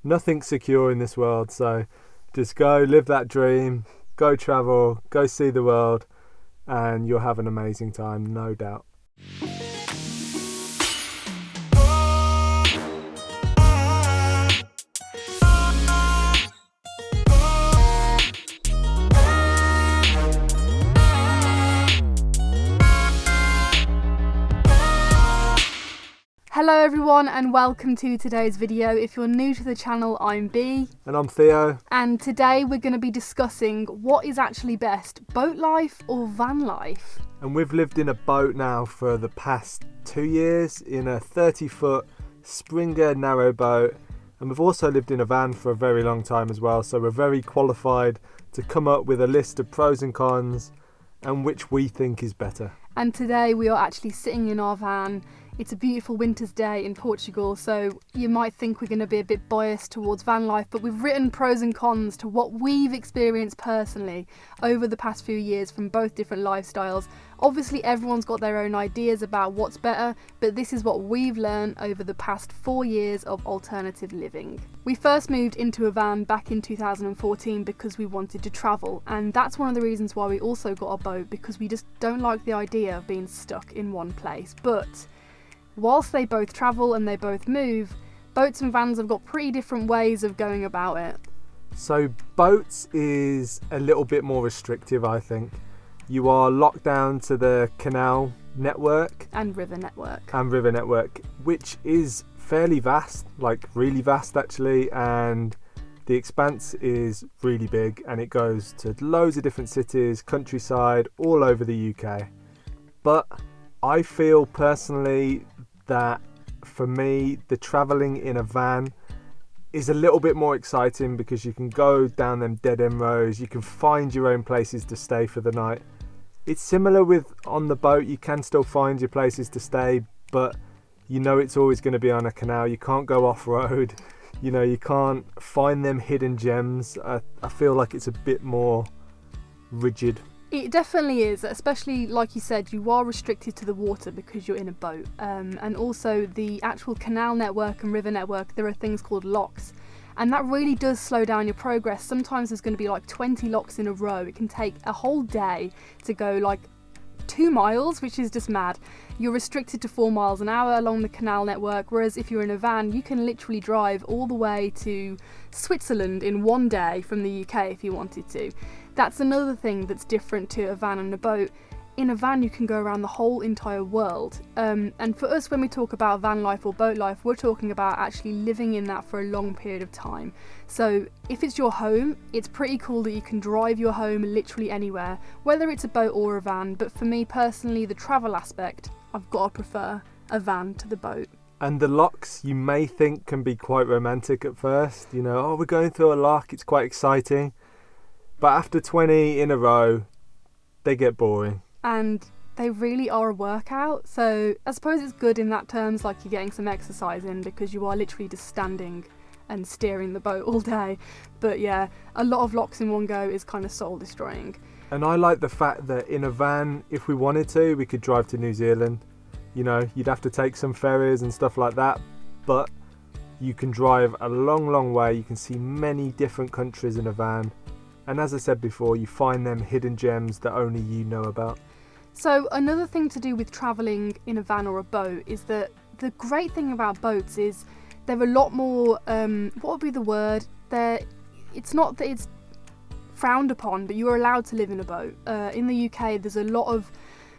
nothing's secure in this world. So just go live that dream, go travel, go see the world, and you'll have an amazing time, no doubt. Hello everyone and welcome to today's video. If you're new to the channel, I'm Bea. And I'm Theo. And today we're going to be discussing what is actually best, boat life or van life. And we've lived in a boat now for the past 2 years in a 30-foot Springer narrow boat. And we've also lived in a van for a very long time as well. So we're very qualified to come up with a list of pros and cons and which we think is better. And today we are actually sitting in our van. It's a beautiful winter's day in Portugal, so you might think we're going to be a bit biased towards van life, but we've written pros and cons to what we've experienced personally over the past few years from both different lifestyles. Obviously everyone's got their own ideas about what's better, but this is what we've learned over the past 4 years of alternative living. We first moved into a van back in 2014 because we wanted to travel, and that's one of the reasons why we also got a boat, because we just don't like the idea of being stuck in one place. But whilst they both travel and they both move, boats and vans have got pretty different ways of going about it. So boats is a little bit more restrictive, I think. You are locked down to the canal network. And river network. Which is fairly vast, like really vast actually, and the expanse is really big and it goes to loads of different cities, countryside, all over the UK. But I feel personally that for me, the travelling in a van is a little bit more exciting because you can go down them dead end roads, you can find your own places to stay for the night. It's similar with on the boat, you can still find your places to stay, but you know it's always going to be on a canal, you can't go off-road, you can't find them hidden gems. I feel like it's a bit more rigid. It definitely is, especially like you said, you are restricted to the water because you're in a boat, and also the actual canal network and river network, there are things called locks, and that really does slow down your progress. Sometimes there's going to be like 20 locks in a row. It can take a whole day to go like 2 miles, which is just mad. You're restricted to 4 miles an hour along the canal network, whereas if you're in a van, you can literally drive all the way to Switzerland in one day from the UK if you wanted to. That's another thing that's different to a van and a boat. In a van you can go around the whole entire world, and for us, when we talk about van life or boat life, we're talking about actually living in that for a long period of time. So if it's your home, it's pretty cool that you can drive your home literally anywhere, whether it's a boat or a van. But for me personally, the travel aspect, I've got to prefer a van to the boat. And the locks, you may think, can be quite romantic at first. Oh, we're going through a lock, it's quite exciting. But after 20 in a row, they get boring. And they really are a workout. So I suppose it's good in that terms, like you're getting some exercise in because you are literally just standing and steering the boat all day. But yeah, a lot of locks in one go is kind of soul destroying. And I like the fact that in a van, if we wanted to, we could drive to New Zealand. You'd have to take some ferries and stuff like that, but you can drive a long way. You can see many different countries in a van. And as I said before, you find them hidden gems that only you know about. So another thing to do with travelling in a van or a boat is that the great thing about boats is they're a lot more, what would be the word? It's not that it's frowned upon, but you are allowed to live in a boat. In the UK, there's a lot of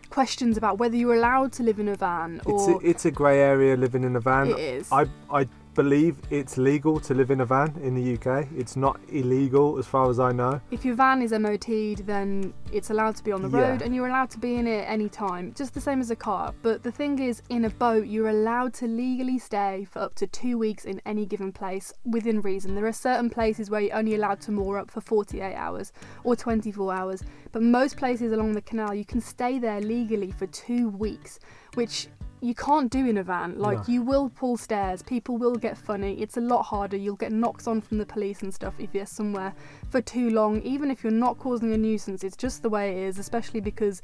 questions about whether you're allowed to live in a van. It's a grey area living in a van. It is. I believe it's legal to live in a van in the UK. It's not illegal as far as I know. If your van is MOT'd, then it's allowed to be on the road, and you're allowed to be in it any time, just the same as a car. But the thing is, in a boat, you're allowed to legally stay for up to 2 weeks in any given place within reason. There are certain places where you're only allowed to moor up for 48 hours or 24 hours, but most places along the canal, you can stay there legally for 2 weeks, which you can't do in a van. Like, you will pull stairs, people will get funny, it's a lot harder, you'll get knocks on from the police and stuff if you're somewhere for too long. Even if you're not causing a nuisance, it's just the way it is, especially because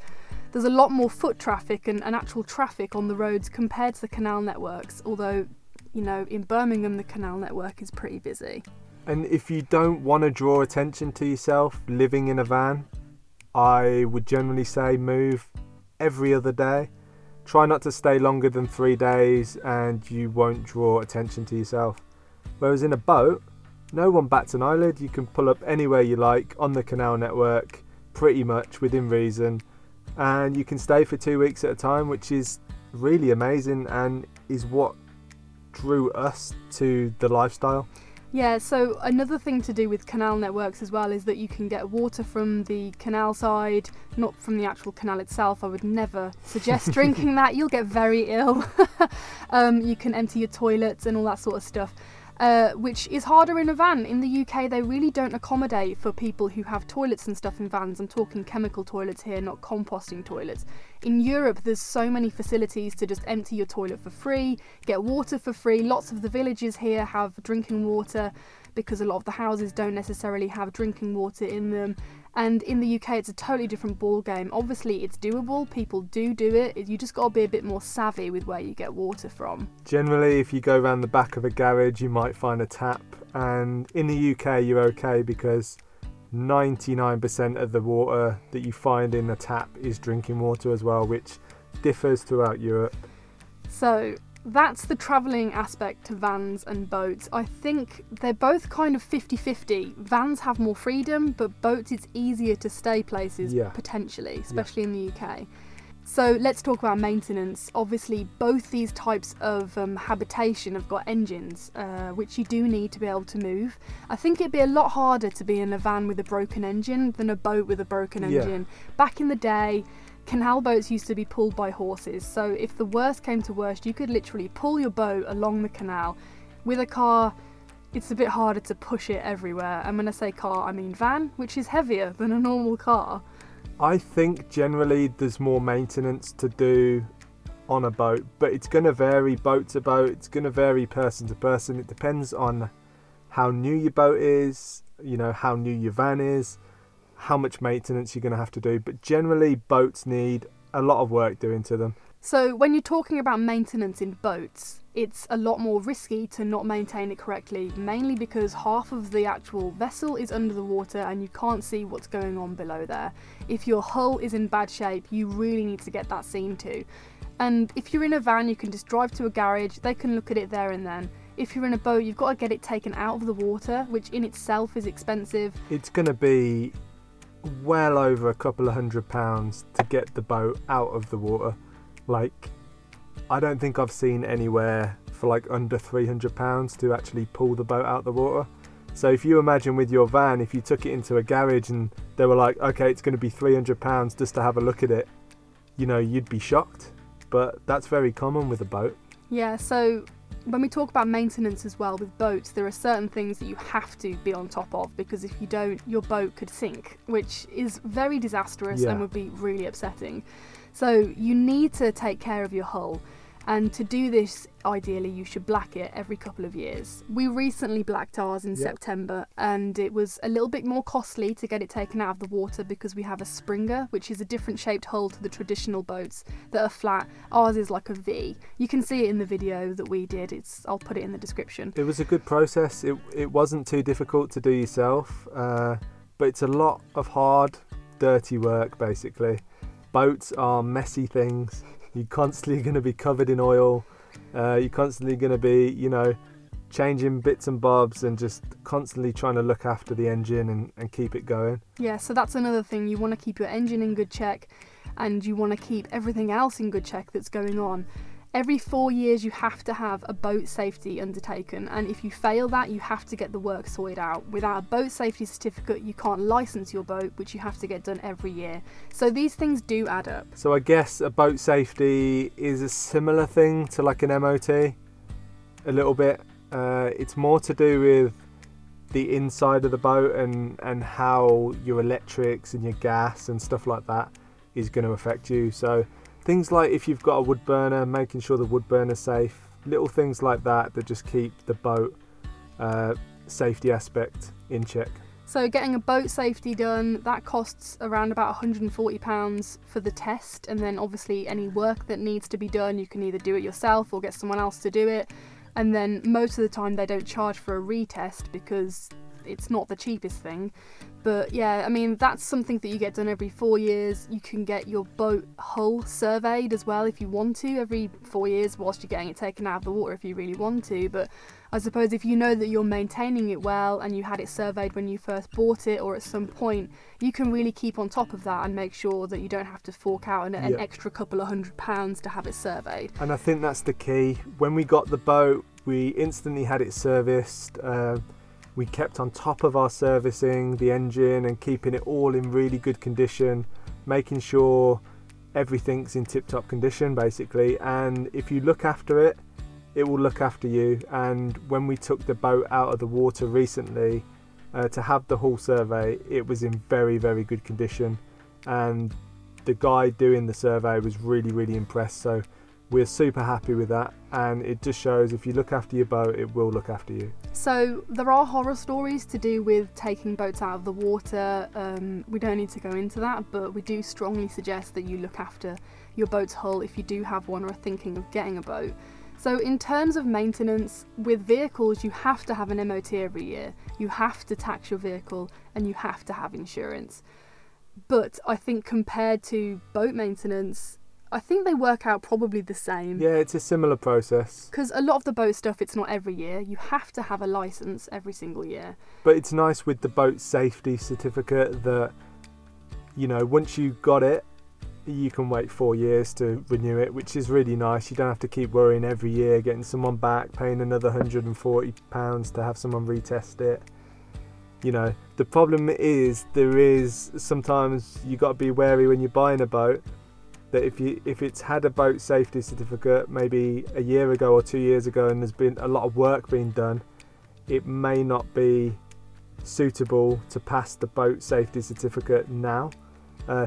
there's a lot more foot traffic and actual traffic on the roads compared to the canal networks, although in Birmingham the canal network is pretty busy. And if you don't want to draw attention to yourself living in a van, I would generally say move every other day. Try not to stay longer than 3 days and you won't draw attention to yourself. Whereas in a boat, no one bats an eyelid. You can pull up anywhere you like on the canal network, pretty much within reason, and you can stay for 2 weeks at a time, which is really amazing and is what drew us to the lifestyle. Yeah, so another thing to do with canal networks as well is that you can get water from the canal side, not from the actual canal itself. I would never suggest drinking that. You'll get very ill. You can empty your toilets and all that sort of stuff. Which is harder in a van. In the UK, they really don't accommodate for people who have toilets and stuff in vans. I'm talking chemical toilets here, not composting toilets. In Europe, there's so many facilities to just empty your toilet for free, get water for free. Lots of the villages here have drinking water because a lot of the houses don't necessarily have drinking water in them. And in the UK, it's a totally different ball game. Obviously, it's doable. People do it. You just got to be a bit more savvy with where you get water from. Generally, if you go around the back of a garage, you might find a tap. And in the UK, you're okay because 99% of the water that you find in a tap is drinking water as well, which differs throughout Europe. So that's the travelling aspect to vans and boats. I think they're both kind of 50-50. Vans have more freedom, but boats it's easier to stay places potentially, especially in the UK. So let's talk about maintenance. Obviously, both these types of habitation have got engines, which you do need to be able to move. I think it'd be a lot harder to be in a van with a broken engine than a boat with a broken engine. Back in the day, canal boats used to be pulled by horses, so if the worst came to worst, you could literally pull your boat along the canal. With a car, it's a bit harder to push it everywhere, and when I say car, I mean van, which is heavier than a normal car. I think generally there's more maintenance to do on a boat, but it's going to vary boat to boat, it's going to vary person to person. It depends on how new your boat is, how new your van is, how much maintenance you're going to have to do, but generally boats need a lot of work doing to them. So when you're talking about maintenance in boats, it's a lot more risky to not maintain it correctly, mainly because half of the actual vessel is under the water and you can't see what's going on below there. If your hull is in bad shape, you really need to get that seen to. And if you're in a van, you can just drive to a garage, they can look at it there and then. If you're in a boat, you've got to get it taken out of the water, which in itself is expensive. It's going to be well over £200 to get the boat out of the water. I don't think I've seen anywhere for under £300 to actually pull the boat out the water. So if you imagine with your van, if you took it into a garage and they were like, okay, it's going to be £300 just to have a look at it, you'd be shocked. But that's very common with a boat. Yeah, so when we talk about maintenance as well with boats, there are certain things that you have to be on top of, because if you don't, your boat could sink, which is very disastrous and would be really upsetting. So you need to take care of your hull, and to do this, ideally, you should black it every couple of years. We recently blacked ours in September, and it was a little bit more costly to get it taken out of the water because we have a Springer, which is a different shaped hull to the traditional boats that are flat. Ours is like a V. You can see it in the video that we did. I'll put it in the description. It was a good process. It wasn't too difficult to do yourself, but it's a lot of hard, dirty work, basically. Boats are messy things. You're constantly going to be covered in oil. You're constantly going to be, changing bits and bobs and just constantly trying to look after the engine and keep it going. Yeah, so that's another thing. You want to keep your engine in good check, and you want to keep everything else in good check that's going on. Every 4 years you have to have a boat safety undertaken, and if you fail that, you have to get the work sorted out. Without a boat safety certificate, you can't license your boat, which you have to get done every year. So these things do add up. So I guess a boat safety is a similar thing to an MOT, a little bit. It's more to do with the inside of the boat and how your electrics and your gas and stuff like that is going to affect you. So things like if you've got a wood burner, making sure the wood burner's safe, little things like that just keep the boat safety aspect in check. So getting a boat safety done, that costs around about £140 for the test, and then obviously any work that needs to be done, you can either do it yourself or get someone else to do it. and then most of the time they don't charge for a retest because it's not the cheapest thing. But yeah, I mean, that's something that you get done every 4 years. You can get your boat hull surveyed as well if you want to, every 4 years, whilst you're getting it taken out of the water if you really want to. But I suppose if you know that you're maintaining it well and you had it surveyed when you first bought it or at some point, you can really keep on top of that and make sure that you don't have to fork out an extra couple of £100 to have it surveyed. And I think that's the key. When we got the boat, we instantly had it serviced. We kept on top of our servicing, the engine, and keeping it all in really good condition, making sure everything's in tip-top condition basically. And if you look after it, it will look after you. And when we took the boat out of the water recently to have the hull survey, it was in very, very good condition, and the guy doing the survey was really, really impressed. So we're super happy with that, and it just shows if you look after your boat, it will look after you. So there are horror stories to do with taking boats out of the water. We don't need to go into that, but we do strongly suggest that you look after your boat's hull if you do have one or are thinking of getting a boat. So in terms of maintenance, with vehicles you have to have an MOT every year, you have to tax your vehicle, and you have to have insurance. But I think compared to boat maintenance, I think they work out probably the same. Yeah, it's a similar process. Because a lot of the boat stuff, it's not every year. You have to have a licence every single year. But it's nice with the boat safety certificate that, you know, once you got it, you can wait 4 years to renew it, which is really nice. You don't have to keep worrying every year, getting someone back, paying another £140 to have someone retest it. You know, the problem is sometimes you got to be wary when you're buying a boat, that if it's had a boat safety certificate maybe a year ago or 2 years ago and there's been a lot of work being done, it may not be suitable to pass the boat safety certificate now.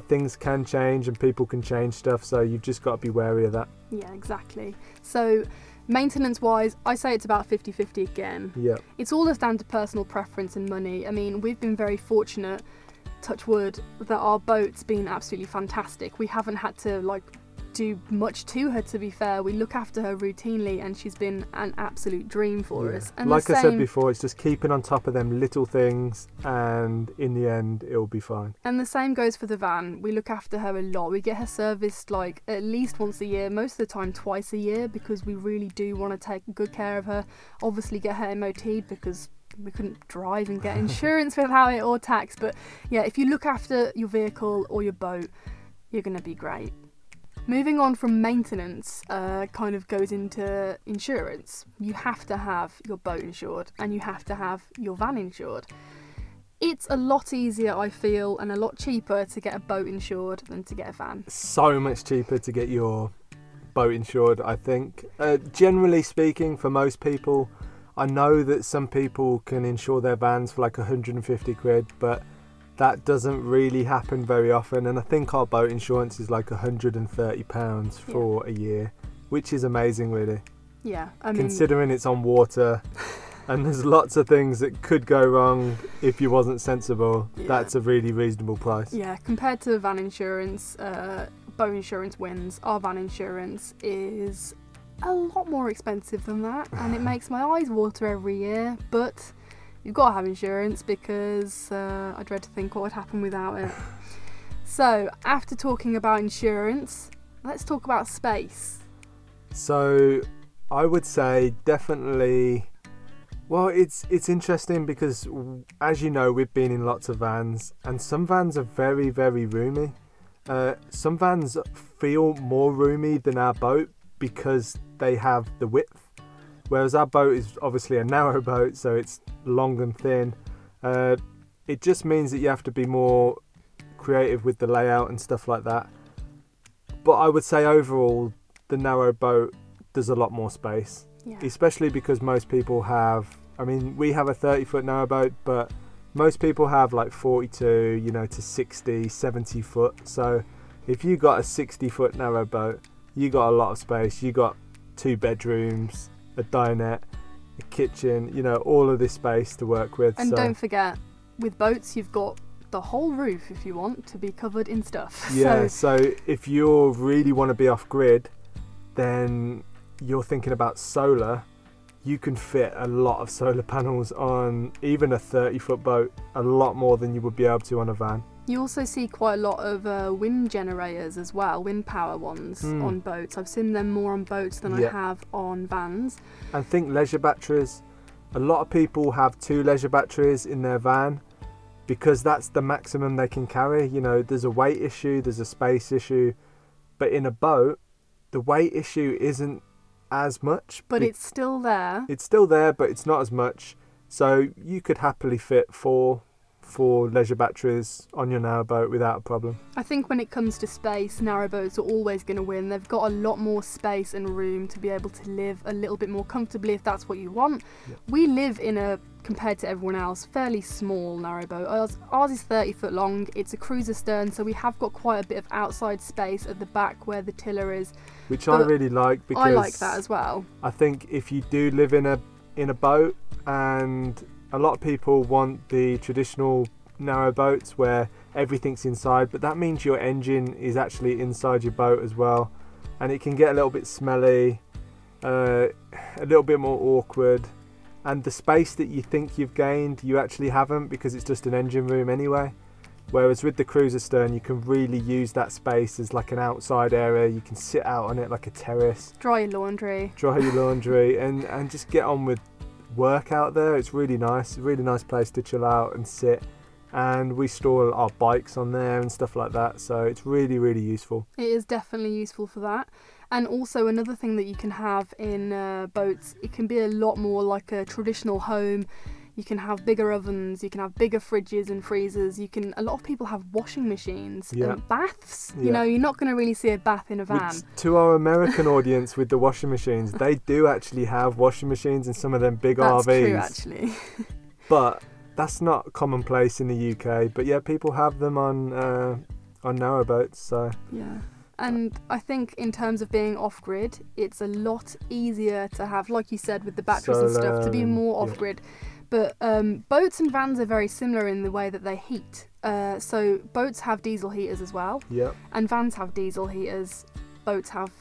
Things can change and people can change stuff, so you've just got to be wary of that. Yeah, exactly. So maintenance wise, I say it's about 50-50 again. Yeah. It's all just down to personal preference and money. I mean, we've been very fortunate, touch wood, that our boat's been absolutely fantastic. We haven't had to do much to her, to be fair. We look after her routinely and she's been an absolute dream for us. And like I said before, it's just keeping on top of them little things, and in the end it'll be fine. And the same goes for the van. We look after her a lot. We get her serviced at least once a year, most of the time twice a year, because we really do want to take good care of her. Obviously get her MOT'd because we couldn't drive and get insurance without it, or tax. But yeah, if you look after your vehicle or your boat, you're going to be great. Moving on from maintenance kind of goes into insurance. You have to have your boat insured and you have to have your van insured. It's a lot easier, I feel, and a lot cheaper to get a boat insured than to get a van. So much cheaper to get your boat insured, I think. Generally speaking, for most people, I know that some people can insure their vans for like 150 quid, but that doesn't really happen very often, and I think our boat insurance is like £130 for a year, which is amazing really. Yeah, I mean, considering it's on water and there's lots of things that could go wrong if you wasn't sensible, that's a really reasonable price. Yeah, compared to van insurance, boat insurance wins. Our van insurance is a lot more expensive than that, and it makes my eyes water every year, but you've got to have insurance because I dread to think what would happen without it. So, after talking about insurance, let's talk about space. So, I would say definitely, well, it's interesting because, as you know, we've been in lots of vans, and some vans are very, very roomy. Some vans feel more roomy than our boat because they have the width. Whereas our boat is obviously a narrow boat, so it's long and thin. It just means that you have to be more creative with the layout and stuff like that. But I would say overall, the narrow boat does a lot more space. Yeah. Especially because most people have, I mean, we have a 30-foot narrow boat, but most people have like 42, to 60, 70 foot. So if you got a 60-foot narrow boat, you got a lot of space. You got 2 bedrooms, a dinette, a kitchen, all of this space to work with. And don't forget, with boats you've got the whole roof if you want to be covered in stuff. Yeah, so if you really want to be off grid, then you're thinking about solar. you can fit a lot of solar panels on even a 30-foot boat, a lot more than you would be able to on a van. You also see quite a lot of wind generators as well, wind power ones on boats. I've seen them more on boats than I have on vans. And think leisure batteries. A lot of people have 2 leisure batteries in their van because that's the maximum they can carry. You know, there's a weight issue, there's a space issue, but in a boat, the weight issue isn't as much. But it's still there. It's still there, but it's not as much. So you could happily fit 4 leisure batteries on your narrowboat without a problem. I think when it comes to space, narrowboats are always going to win. They've got a lot more space and room to be able to live a little bit more comfortably if that's what you want. Yeah. We live in a, compared to everyone else, fairly small narrowboat. Ours is 30 foot long. It's a cruiser stern, so we have got quite a bit of outside space at the back where the tiller is. Which I really like, because I like that as well. I think if you do live in a boat, and a lot of people want the traditional narrow boats where everything's inside, but that means your engine is actually inside your boat as well, and it can get a little bit smelly, a little bit more awkward, and the space that you think you've gained, you actually haven't, because it's just an engine room anyway. Whereas with the cruiser stern, you can really use that space as like an outside area. You can sit out on it like a terrace, dry your laundry, and just get on with work out there. It's really nice place to chill out and sit, and we store our bikes on there and stuff like that, so it's really, really useful. It is definitely useful for that. And also another thing that you can have in boats, it can be a lot more like a traditional home. You can have bigger ovens, you can have bigger fridges and freezers, a lot of people have washing machines, baths. You know, you're not going to really see a bath in a van. Which, to our American audience with the washing machines, they do actually have washing machines in some of them big RVs. That's true, actually. But that's not commonplace in the UK. But yeah, people have them on narrowboats. So yeah. And I think in terms of being off-grid, it's a lot easier to have, like you said, with the batteries and stuff, to be more off-grid. But boats and vans are very similar in the way that they heat. So boats have diesel heaters as well. Yep. And vans have diesel heaters. Boats have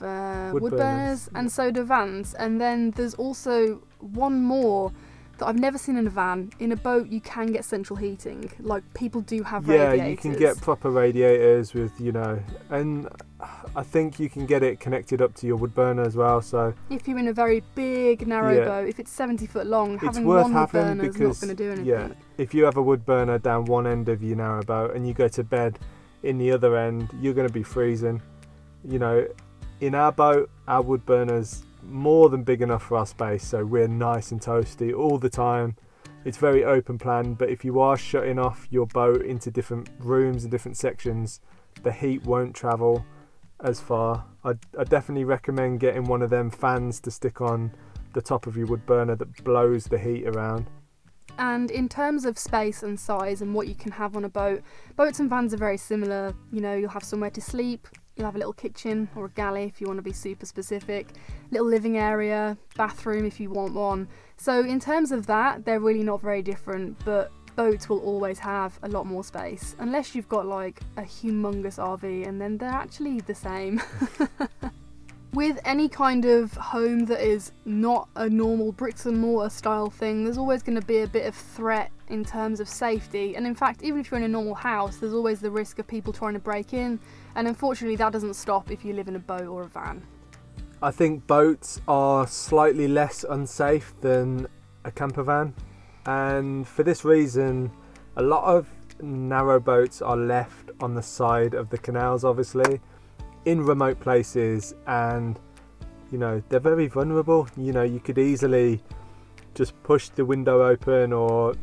wood burners, and so do vans. And then there's also one more that I've never seen in a van. In a boat, you can get central heating. Like, people do have radiators. Yeah, you can get proper radiators with, and I think you can get it connected up to your wood burner as well. So if you're in a very big, narrow boat, if it's 70 foot long, having one wood burner is not going to do anything. Yeah, if you have a wood burner down one end of your narrow boat and you go to bed in the other end, you're going to be freezing. In our boat, our wood burner's more than big enough for our space, so we're nice and toasty all the time. It's very open plan, but if you are shutting off your boat into different rooms and different sections, the heat won't travel as far. I definitely recommend getting one of them fans to stick on the top of your wood burner that blows the heat around. And in terms of space and size and what you can have on a boat, boats and vans are very similar. You'll have somewhere to sleep, you'll have a little kitchen or a galley if you want to be super specific, little living area, bathroom if you want one. So in terms of that, they're really not very different, but boats will always have a lot more space, unless you've got like a humongous RV, and then they're actually the same. With any kind of home that is not a normal bricks and mortar style thing, there's always going to be a bit of threat in terms of safety. And in fact, even if you're in a normal house, there's always the risk of people trying to break in. And unfortunately, that doesn't stop if you live in a boat or a van. I think boats are slightly less unsafe than a camper van. And for this reason, a lot of narrow boats are left on the side of the canals, obviously, in remote places, and they're very vulnerable. You could easily just push the window open or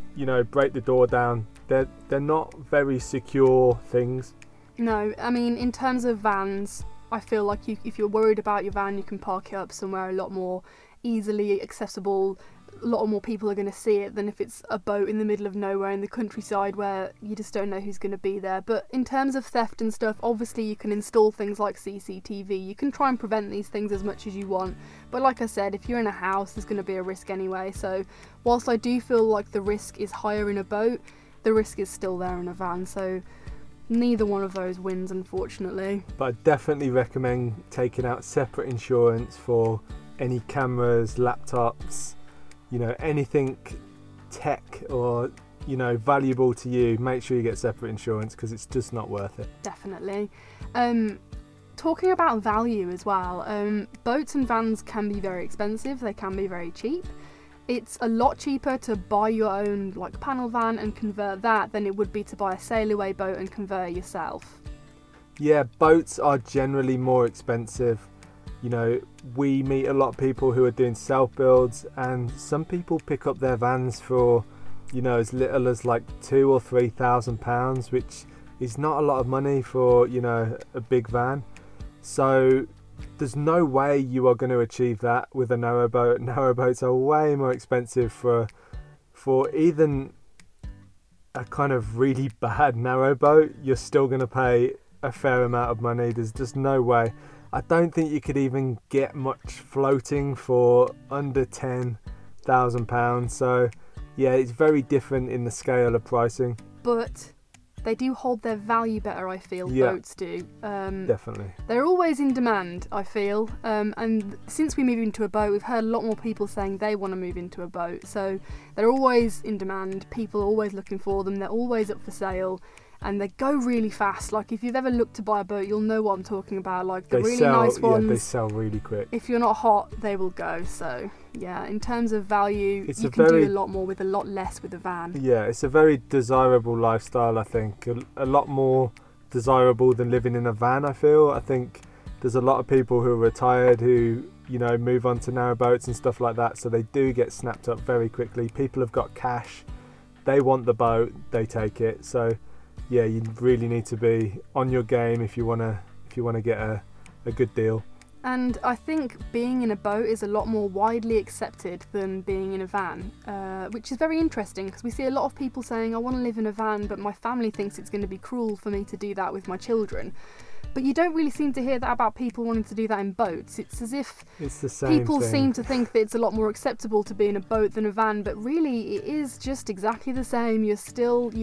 break the door down. They're not very secure things. No, I mean, in terms of vans, I feel like if you're worried about your van, you can park it up somewhere a lot more easily accessible. A lot more people are going to see it than if it's a boat in the middle of nowhere in the countryside where you just don't know who's going to be there. But in terms of theft and stuff, obviously you can install things like CCTV. You can try and prevent these things as much as you want. But like I said, if you're in a house, there's going to be a risk anyway. So whilst I do feel like the risk is higher in a boat, the risk is still there in a van. So neither one of those wins, unfortunately. But I definitely recommend taking out separate insurance for any cameras, laptops, anything tech or valuable to you, make sure you get separate insurance because it's just not worth it. Definitely. Talking about value as well, boats and vans can be very expensive, they can be very cheap. It's a lot cheaper to buy your own panel van and convert that than it would be to buy a sail away boat and convert it yourself. Yeah, boats are generally more expensive. We meet a lot of people who are doing self-builds, and some people pick up their vans for, as little as £2,000 or £3,000, which is not a lot of money for, a big van. So there's no way you are going to achieve that with a narrowboat. Narrowboats are way more expensive for even a kind of really bad narrowboat. You're still going to pay a fair amount of money. There's just no way. I don't think you could even get much floating for under £10,000. So yeah, it's very different in the scale of pricing. But they do hold their value better, I feel. Yeah, boats do. Definitely. They're always in demand, I feel. And since we moved into a boat, we've heard a lot more people saying they want to move into a boat. So they're always in demand. People are always looking for them. They're always up for sale. And they go really fast. If you've ever looked to buy a boat, you'll know what I'm talking about. Nice ones. Yeah, they sell really quick. If you're not hot, they will go. So yeah, in terms of value, you can do a lot more with a lot less with a van. Yeah, it's a very desirable lifestyle, I think. A lot more desirable than living in a van, I feel. I think there's a lot of people who are retired who, move on to narrowboats and stuff like that. So they do get snapped up very quickly. People have got cash. They want the boat. They take it. So yeah, you really need to be on your game if you want to get a good deal. And I think being in a boat is a lot more widely accepted than being in a van, which is very interesting because we see a lot of people saying, I want to live in a van, but my family thinks it's going to be cruel for me to do that with my children. But you don't really seem to hear that about people wanting to do that in boats. It's as if it's the same people thing. Seem to think that it's a lot more acceptable to be in a boat than a van, but really it is just exactly the same. You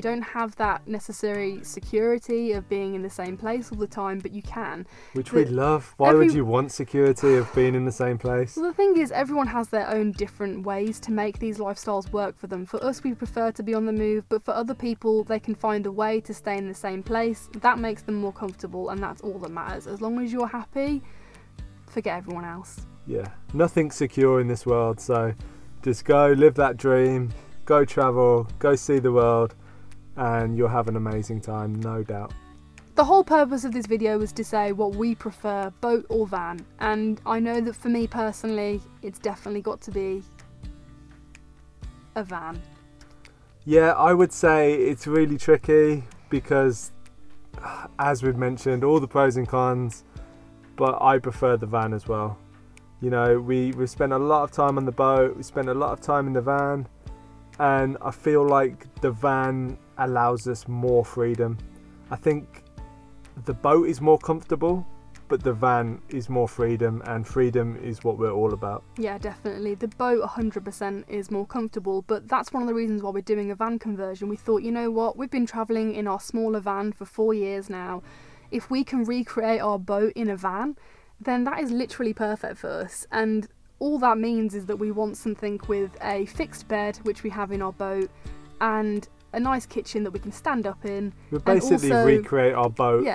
don't have that necessary security of being in the same place all the time, but you can. Which we love. Why would you want security of being in the same place? Well, the thing is, everyone has their own different ways to make these lifestyles work for them. For us, we prefer to be on the move, but for other people, they can find a way to stay in the same place. That makes them more comfortable, and that's all that matters. As long as you're happy, forget everyone else. Yeah, nothing's secure in this world, so just go live that dream, go travel, go see the world, and you'll have an amazing time, no doubt. The whole purpose of this video was to say what we prefer, boat or van, and I know that for me personally, it's definitely got to be a van. Yeah, I would say it's really tricky because, as we've mentioned, all the pros and cons, but I prefer the van as well. We've spent a lot of time on the boat, we spent a lot of time in the van, and I feel like the van allows us more freedom. I think the boat is more comfortable, but the van is more freedom, and freedom is what we're all about. Yeah, definitely. The boat 100% is more comfortable, but that's one of the reasons why we're doing a van conversion. We thought, you know what, we've been travelling in our smaller van for 4 years now. If we can recreate our boat in a van, then that is literally perfect for us. And all that means is that we want something with a fixed bed, which we have in our boat, and a nice kitchen that we can stand up in. We'll basically recreate our boat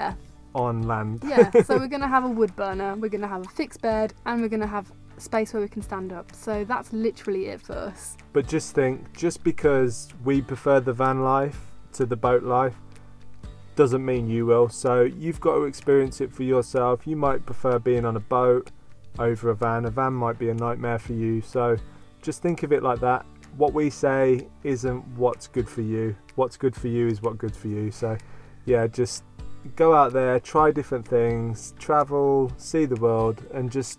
on land. Yeah, so we're going to have a wood burner, we're going to have a fixed bed, and we're going to have space where we can stand up. So that's literally it for us. But just think, just because we prefer the van life to the boat life doesn't mean you will. So you've got to experience it for yourself. You might prefer being on a boat over a van. A van might be a nightmare for you. So just think of it like that. What we say isn't what's good for you. What's good for you is what's good for you. So yeah, just go out there, try different things, travel, see the world, and just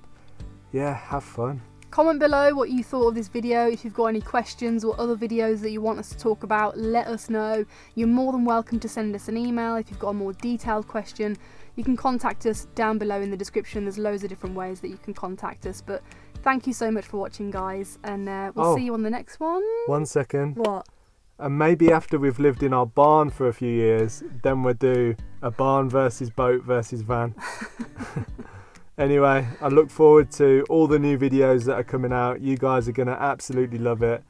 have fun. Comment below what you thought of this video. If you've got any questions or other videos that you want us to talk about, let us know. You're more than welcome to send us an email if you've got a more detailed question. You can contact us down below in the description. There's loads of different ways that you can contact us. But thank you so much for watching, guys, and we'll see you on the next one. 1 second. What? And maybe after we've lived in our barn for a few years, then we'll do a barn versus boat versus van. Anyway, I look forward to all the new videos that are coming out. You guys are going to absolutely love it.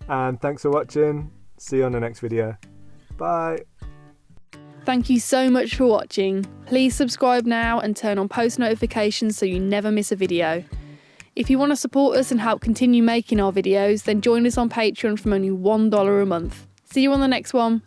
And thanks for watching. See you on the next video. Bye. Thank you so much for watching. Please subscribe now and turn on post notifications so you never miss a video. If you want to support us and help continue making our videos, then join us on Patreon from only $1 a month. See you on the next one.